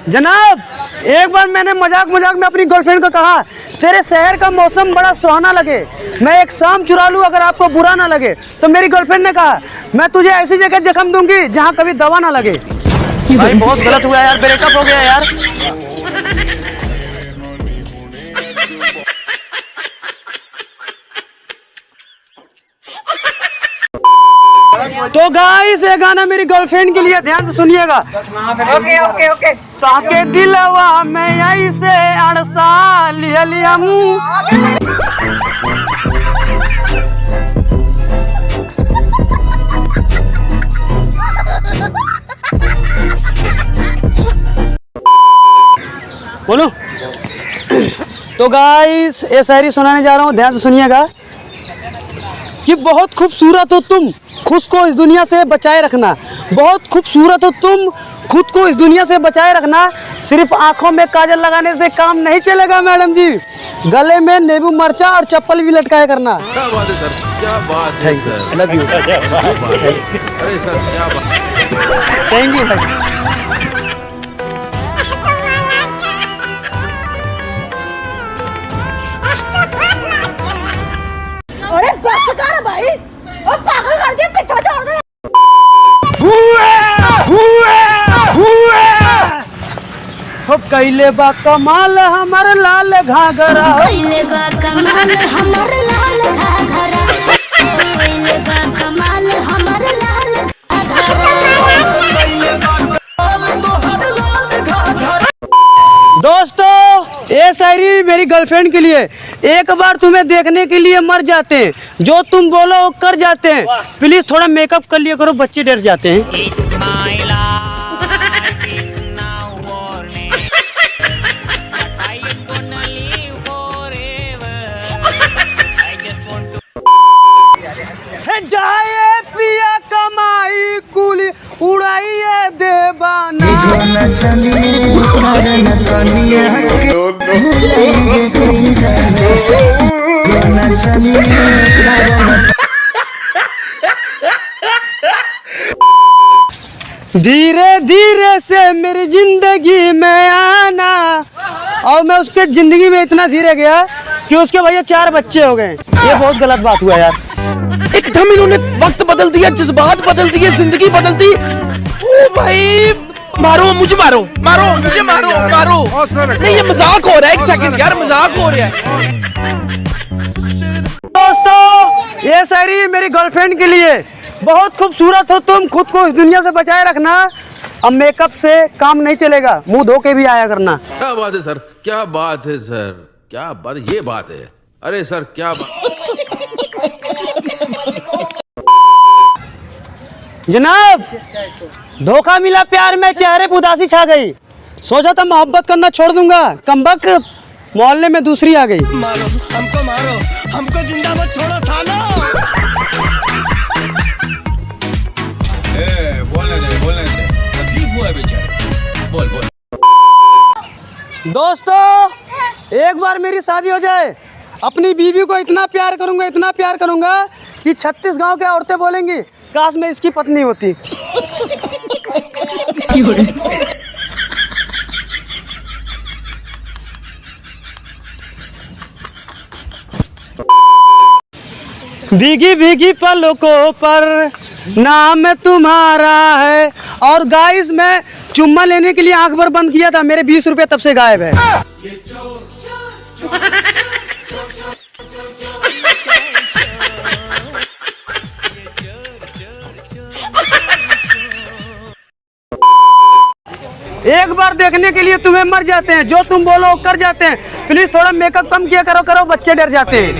जनाब, एक बार मैंने मजाक मजाक में अपनी गर्लफ्रेंड को कहा, तेरे शहर का मौसम बड़ा सुहाना लगे, मैं एक शाम चुरा लूं अगर आपको बुरा ना लगे। तो मेरी गर्लफ्रेंड ने कहा, मैं तुझे ऐसी जगह जख्म दूंगी जहां कभी दवा ना लगे। भाई बहुत गलत हुआ यार, ब्रेकअप हो गया यार। तो गाइस, ये गाना मेरी गर्लफ्रेंड के लिए, ध्यान से सुनिएगा। Okay okay okay. ताके दिलवा में ऐसे अड़सा लियम। बोलो। तो गाइस, ये शायरी सुनाने जा रहा हूँ, ध्यान से सुनिएगा कि बहुत खूबसूरत हो तुम, खुद को इस दुनिया से बचाए रखना। बहुत खूबसूरत हो तुम, खुद को इस दुनिया से बचाए रखना। सिर्फ आंखों में काजल लगाने से काम नहीं चलेगा मैडम जी, गले में नींबू मिर्चा और चप्पल भी लटकाए करना। क्या बात है सर, क्या बात है सर, लव यू। अरे सर क्या बात। थैंक यू भाई। अरे बस कर भाई, ओ पागल कर दिया, पीछे छोड़ दे। हो कैले बा कमाल हमर लाल घाघरा, कैले बा कमाल हमर लाल घाघरा, कैले बा कमाल हमर लाल घाघरा। दोस्तों, ये शायरी मेरी गर्लफ्रेंड के लिए। एक बार तुम्हें देखने के लिए मर जाते हैं, जो तुम बोलो वो कर जाते हैं। प्लीज थोड़ा मेकअप कर लिया करो, बच्चे डर जाते हैं। जाए पिया कमाई कुली उड़ाइए देवाना। धीरे धीरे से मेरी जिंदगी में आना, और मैं उसके जिंदगी में इतना धीरे गया कि उसके भैया 4 बच्चे हो गए। ये बहुत गलत बात हुआ यार। एकदम इन्होंने वक्त बदल दिया, जज्बात बदल दिए, जिंदगी बदल दी। ओ भाई, मारो मुझे, मारो मारो मुझे, मारो मारो। नहीं, ये मजाक हो रहा है, एक सेकंड यार, मजाक हो रहा है। दोस्तों, ये शायरी मेरी गर्लफ्रेंड के लिए। बहुत खूबसूरत हो तुम, खुद को इस दुनिया से बचाए रखना। अब मेकअप से काम नहीं चलेगा, मुंह धो के भी आया करना। क्या बात है सर, क्या बात है सर, क्या बात, ये बात है। अरे सर क्या बात। जनाब, धोखा मिला प्यार में, चेहरे पे उदासी छा गई। सोचा था मोहब्बत करना छोड़ दूंगा, कमबख्त मोहल्ले में दूसरी आ गई। मारो हमको जिंदा मत छोड़ो सालो। बोलने दे, तकलीफ हुआ है बेचारे, बोल बोल। दोस्तों, एक बार मेरी शादी हो जाए, अपनी बीवी को इतना प्यार करूंगा कि 36 गांव के औरतें बोलेंगी, काश मैं इसकी पत्नी होती। भीगी भीगी पलकों पर नाम तुम्हारा है। और गाइस, मैं चुम्मा लेने के लिए आंख भर बंद किया था, मेरे 20 रुपए तब से गायब है। एक बार देखने के लिए तुम्हें मर जाते हैं, जो तुम बोलो वो कर जाते हैं। प्लीज थोड़ा मेकअप कम किया करो, बच्चे डर जाते हैं।